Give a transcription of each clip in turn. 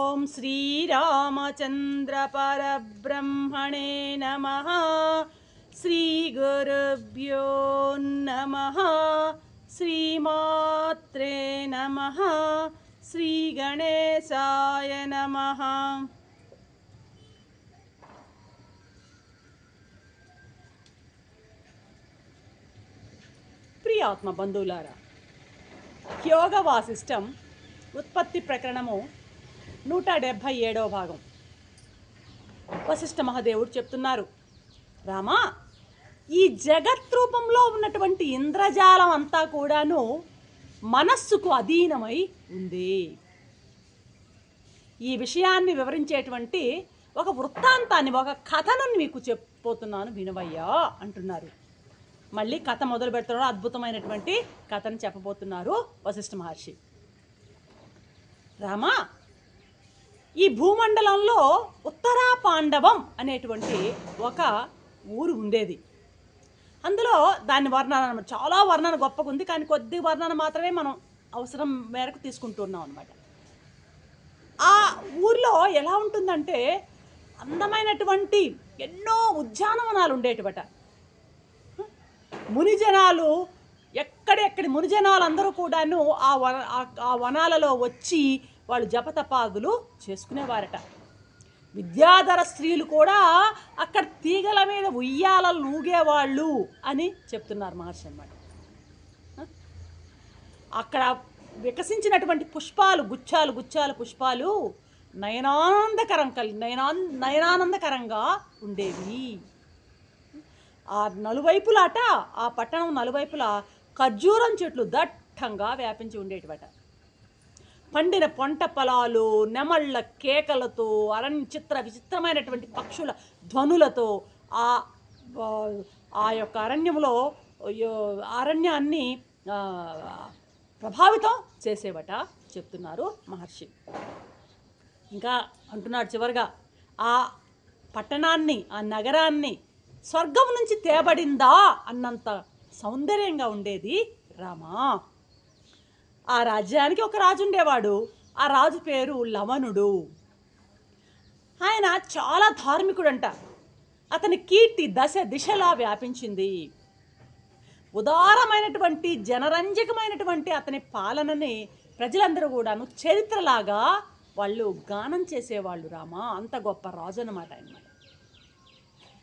ఓం శ్రీరామచంద్ర పరబ్రహ్మణే నమః. శ్రీ గురుభ్యో నమః. శ్రీమాత్రే నమః. శ్రీ గణేశాయ నమః. ప్రియాత్మ బంధువులారా, యోగ వాసిష్టం ఉత్పత్తి ప్రకరణము 177వ భాగం. వశిష్ఠ మహాదేవుడు చెప్తున్నారు, రామా, ఈ జగత్ రూపంలో ఉన్నటువంటి ఇంద్రజాలం అంతా కూడాను మనస్సుకు అధీనమై ఉంది. ఈ విషయాన్ని వివరించేటువంటి ఒక వృత్తాంతాన్ని, ఒక కథను మీకు చెప్పబోతున్నాను వినవయ్యా అంటున్నారు. మళ్ళీ కథ మొదలు పెడుతున్నారు. అద్భుతమైనటువంటి కథను చెప్పబోతున్నారు వశిష్ఠ మహర్షి. రామా, ఈ భూమండలంలో ఉత్తరా పాండవం అనేటువంటి ఒక ఊరు ఉండేది. అందులో దాని వర్ణన, చాలా వర్ణన గొప్పగా ఉంది, కానీ కొద్ది వర్ణన మాత్రమే మనం అవసరం మేరకు తీసుకుంటున్నాం అన్నమాట. ఆ ఊర్లో ఎలా ఉంటుందంటే, అందమైనటువంటి ఎన్నో ఉద్యానవనాలు ఉండేటివట. మునిజనాలు, ఎక్కడెక్కడి మునిజనాలు అందరూ కూడాను ఆ వనాలలో వచ్చి వాళ్ళు జపతపాదులు చేసుకునేవారట. విద్యాధర స్త్రీలు కూడా అక్కడ తీగల మీద ఉయ్యాలలు ఊగేవాళ్ళు అని చెప్తున్నారు మహర్షి అన్నమాట. అక్కడ వికసించినటువంటి పుష్పాలు, గుచ్చాలు గుచ్చాలు పుష్పాలు నయనానందకరంగా ఉండేవి. ఆ నలువైపులాట, ఆ పట్టణం నలువైపులా ఖర్జూరం చెట్లు దట్టంగా వ్యాపించి ఉండేటివట. పండిన పంట పొలాలు, నెమళ్ళ కేకలతో, విచిత్రమైనటువంటి పక్షుల ధ్వనులతో ఆ యొక్క అరణ్యాన్ని ప్రభావితం చేసేవట చెప్తున్నారు మహర్షి. ఇంకా అంటున్నాడు చివరిగా, ఆ పట్టణాన్ని, ఆ నగరాన్ని స్వర్గం నుంచి తేబడిందా అన్నంత సౌందర్యంగా ఉండేది రామా. ఆ రాజ్యానికి ఒక రాజు ఉండేవాడు. ఆ రాజు పేరు లవణుడు. ఆయన చాలా ధార్మికుడంట. అతని కీర్తి దిశలా వ్యాపించింది. ఉదారమైనటువంటి, జనరంజకమైనటువంటి అతని పాలనని ప్రజలందరూ కూడాను చరిత్రలాగా వాళ్ళు గానం చేసేవాళ్ళు రామా. అంత గొప్ప రాజు అన్నమాట ఆయన.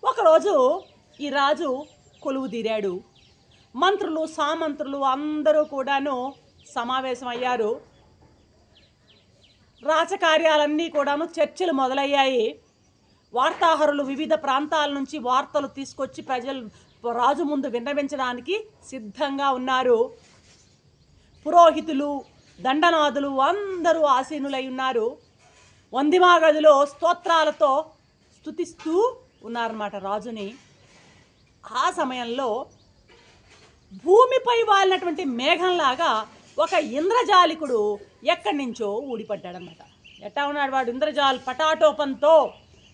ఒకరోజు ఈ రాజు కొలువు తీరాడు. మంత్రులు, సామంత్రులు అందరూ కూడాను సమావేశమయ్యారు. రాజకార్యాలన్నీ కూడాను చర్చలు మొదలయ్యాయి. వార్తాహరులు వివిధ ప్రాంతాల నుంచి వార్తలు తీసుకొచ్చి రాజు ముందు విన్నవించడానికి సిద్ధంగా ఉన్నారు. పురోహితులు, దండనాథులు అందరూ ఆసీనులై ఉన్నారు. వందిమా గదిలో స్తోత్రాలతో స్తుతిస్తూ ఉన్నారన్నమాట రాజుని. ఆ సమయంలో భూమిపై వాలినటువంటి మేఘంలాగా ఒక ఇంద్రజాలికుడు ఎక్కడి నుంచో ఊడిపడ్డాడనమాట. ఎట్టా ఉన్నాడు వాడు?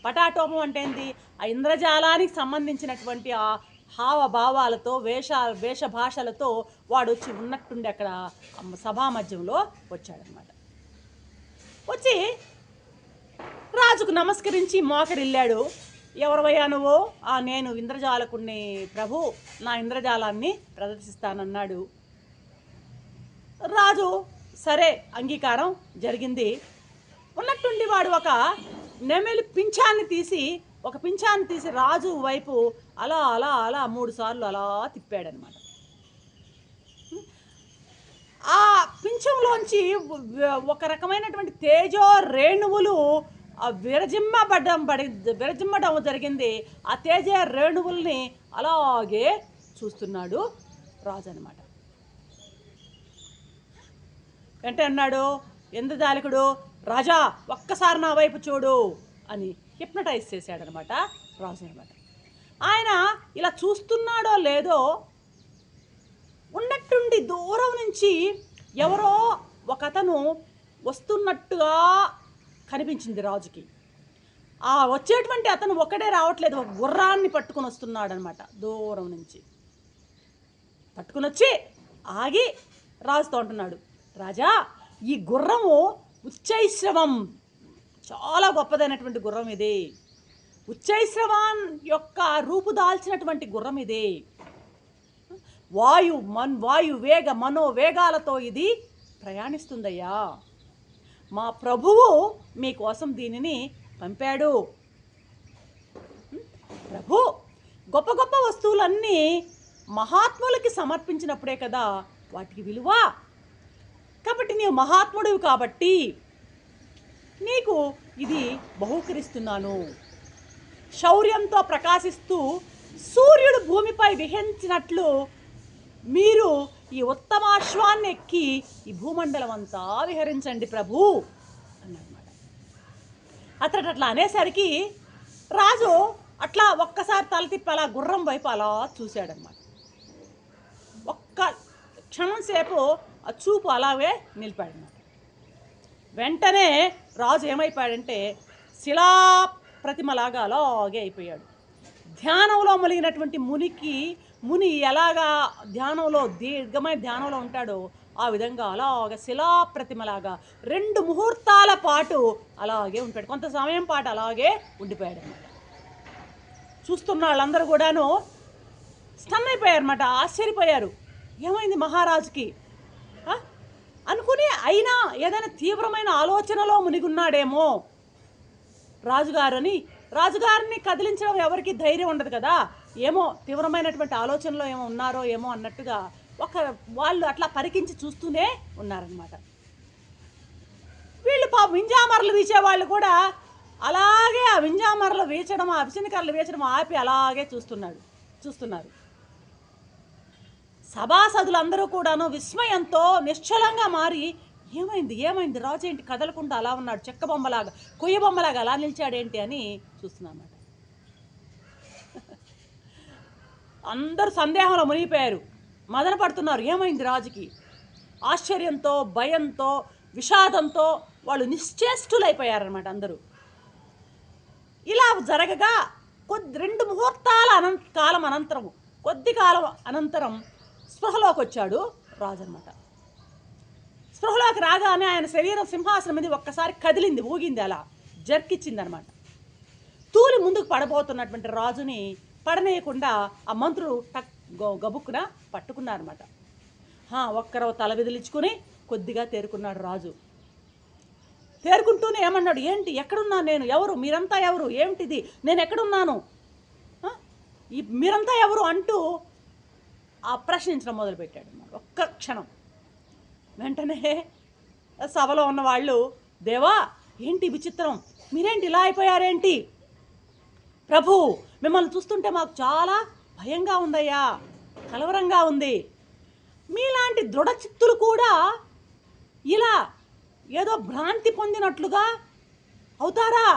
పటాటోపం అంటే ఏంటి? ఆ ఇంద్రజాలానికి సంబంధించినటువంటి ఆ హావభావాలతో, వేషభాషలతో వాడు వచ్చి ఉన్నట్టుండి అక్కడ సభా మధ్యంలో వచ్చాడనమాట. వచ్చి రాజుకు నమస్కరించి మోకరిల్లాడు. ఎవరవయ్యా నువ్వు? నేను ఇంద్రజాలకుడిని ప్రభు, నా ఇంద్రజాలాన్ని ప్రదర్శిస్తానన్నాడు. రాజు సరే, అంగీకారం జరిగింది. ఉన్నట్టుండి వాడు ఒక నెమలి పింఛాన్ని తీసి రాజు వైపు అలా 3 సార్లు అలా తిప్పాడనమాట. ఆ పింఛంలోంచి ఒక రకమైనటువంటి తేజో రేణువులు విరజిమ్మడం జరిగింది. ఆ తేజ రేణువుల్ని అలాగే చూస్తున్నాడు రాజు అనమాట. వెంటనే అన్నాడు ఇంద్రజాలికుడు, రాజా ఒక్కసారి నా వైపు చూడు అని హిప్నటైజ్ చేశాడనమాట రాజు అనమాట. ఆయన ఇలా చూస్తున్నాడో లేదో, ఉన్నట్టుండి దూరం నుంచి ఎవరో ఒక అతను వస్తున్నట్టుగా కనిపించింది రాజుకి. ఆ వచ్చేటువంటి అతను ఒక్కడే రావట్లేదు, ఒక గుర్రాన్ని పట్టుకుని వస్తున్నాడు అనమాట. దూరం నుంచి పట్టుకుని వచ్చి ఆగి రాజుతో అంటున్నాడు, రాజా, ఈ గుర్రము ఉచ్చైశ్రవం చాలా గొప్పదైనటువంటి గుర్రం ఇది. ఉచ్చైశ్రవాన్ యొక్క రూపు దాల్చినటువంటి గుర్రం ఇది. వాయు వేగ మనోవేగాలతో ఇది ప్రయాణిస్తుందయ్యా. మా ప్రభువు మీకోసం దీనిని పంపాడు. ప్రభు గొప్ప గొప్ప వస్తువులన్నీ మహాత్ములకి సమర్పించినప్పుడే కదా వాటికి విలువ. కాబట్టి నీవు మహాత్ముడివి కాబట్టి నీకు ఇది బహూకరిస్తున్నాను. శౌర్యంతో ప్రకాశిస్తూ సూర్యుడు భూమిపై విహరించినట్లు మీరు ఈ ఉత్తమాశ్వాన్ని ఎక్కి ఈ భూమండలం అంతా విహరించండి ప్రభు అన్నమాట. అతడు అట్లా అనేసరికి రాజు అట్లా ఒక్కసారి తల తిప్పి అలా గుర్రం వైపు అలా చూశాడనమాట. ఒక్క క్షణం సేపు ఆ చూపు అలాగే నిలిపాడనమాట. వెంటనే రాజు ఏమైపోయాడంటే శిలా ప్రతిమలాగా అలాగే అయిపోయాడు. ధ్యానంలో మునిగినటువంటి ముని ఎలాగా ధ్యానంలో దీర్ఘమైన ధ్యానంలో ఉంటాడో ఆ విధంగా అలాగ శిలా ప్రతిమలాగా 2 ముహూర్తాల పాటు అలాగే ఉంటాడు. కొంత సమయం పాటు అలాగే ఉండిపోయాడు అనమాట. చూస్తున్న వాళ్ళందరూ కూడాను స్టన్ అయిపోయారన్నమాట, ఆశ్చర్యపోయారు. ఏమైంది మహారాజుకి అనుకుని, అయినా ఏదైనా తీవ్రమైన ఆలోచనలో మునిగున్నాడేమో రాజుగారిని కదిలించడం ఎవరికి ధైర్యం ఉండదు కదా. ఏమో తీవ్రమైనటువంటి ఆలోచనలో ఏమో ఉన్నారో ఏమో అన్నట్టుగా వాళ్ళు అట్లా పరికించి చూస్తూనే ఉన్నారనమాట. వీళ్ళు వింజామరలు వీచేవాళ్ళు కూడా అలాగే ఆ వింజామరలు వీచడం, ఆ విసనకర్రలు వీచడం ఆపి అలాగే చూస్తున్నారు. సభాసదులందరూ కూడాను విస్మయంతో నిశ్చలంగా మారి ఏమైంది రాజు ఏంటి కదలకుండా అలా ఉన్నాడు, చెక్క బొమ్మలాగా కొయ్య బొమ్మలాగా అలా నిలిచాడేంటి అని చూస్తున్నారన్నమాట. అందరూ సందేహంలో మునిగిపోయారు, మదన పడుతున్నారు. ఏమైంది రాజుకి? ఆశ్చర్యంతో, భయంతో, విషాదంతో వాళ్ళు నిశ్చేష్టులైపోయారన్నమాట అందరూ. ఇలా జరగగా 2 ముహూర్తాల కొద్ది కాలం అనంతరం స్పృహలోకి వచ్చాడు రాజు అనమాట. స్పృహలోకి రాగానే ఆయన శరీరం సింహాసనం మీద ఒక్కసారి కదిలింది, ఊగింది, అలా జర్కిచ్చింది అనమాట. తూలి ముందుకు పడబోతున్నటువంటి రాజుని పడనేయకుండా ఆ మంత్రులు గబుక్కున పట్టుకున్నారన్నమాట. ఒక్కరో తల విదిలించుకుని కొద్దిగా తేరుకున్నాడు రాజు. తేరుకుంటూనే ఏమన్నాడు, ఏంటి, ఎక్కడున్నాను నేను, ఎవరు మీరంతా, ఎవరు, ఏమిటిది, నేను ఎక్కడున్నాను, మీరంతా ఎవరు అంటూ ప్రశ్నించడం మొదలుపెట్టాడు అన్నమాట. ఒక్క క్షణం వెంటనే సభలో ఉన్న వాళ్ళు, దేవా ఏంటి విచిత్రం, మీరేంటి ఇలా అయిపోయారేంటి, ప్రభు మిమ్మల్ని చూస్తుంటే మాకు చాలా భయంగా ఉందయ్యా, కలవరంగా ఉంది. మీలాంటి దృఢచిత్తులు కూడా ఇలా ఏదో భ్రాంతి పొందినట్లుగా అవుతారా?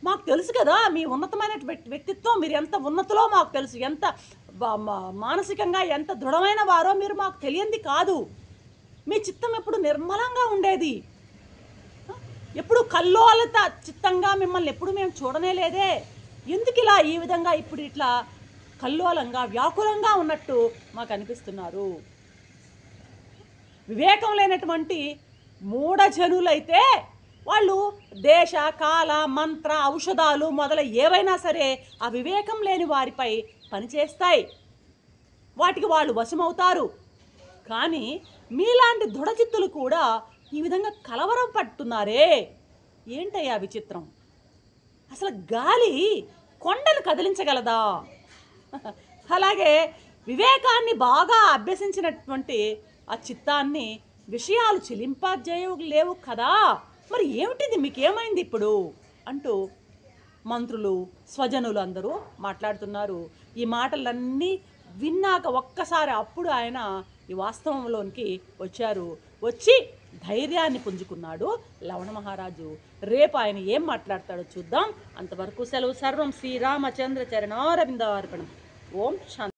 మాకు తెలుసు కదా మీ ఉన్నతమైన వ్యక్తిత్వం, మీరు ఎంత ఉన్నతలో మాకు తెలుసు, ఎంత మానసికంగా ఎంత దృఢమైన వారో మీరు మాకు తెలియంది కాదు. మీ చిత్తం ఎప్పుడు నిర్మలంగా ఉండేది, ఎప్పుడు కల్లోలత చిత్తంగా మిమ్మల్ని ఎప్పుడు మేము చూడనే లేదే. ఎందుకు ఇలా ఈ విధంగా ఇప్పుడు ఇట్లా కల్లోలంగా వ్యాకులంగా ఉన్నట్టు మాకు అనిపిస్తున్నారు? వివేకం లేనటువంటి మూఢజనులైతే వాళ్ళు దేశ కాల మంత్ర ఔషధాలు మొదల ఏవైనా సరే ఆ వివేకం లేని వారిపై పనిచేస్తాయి, వాటికి వాళ్ళు వశమవుతారు. కానీ మీలాంటి దృఢచిత్తులు కూడా ఈ విధంగా కలవరం పడుతున్నారే, ఏంటయ్యా విచిత్రం? అసలు గాలి కొండను కదిలించగలదా? అలాగే వివేకాన్ని బాగా అభ్యసించినటువంటి ఆ చిత్తాన్ని విషయాలు చెలింపజేయలేవు కదా, మరి ఏమిటిది, మీకేమైంది ఇప్పుడు అంటూ మంత్రులు స్వజనులు అందరూ మాట్లాడుతున్నారు. ఈ మాటలన్నీ విన్నాక ఒక్కసారి అప్పుడు ఆయన ఈ వాస్తవంలోనికి వచ్చి ధైర్యాన్ని పుంజుకున్నాడు లవణ మహారాజు. రేపు ఆయన ఏం మాట్లాడతాడో చూద్దాం. అంతవరకు సెలవు. సర్వం శ్రీరామచంద్ర చరణారవిందార్పణం. ఓం శాంతి.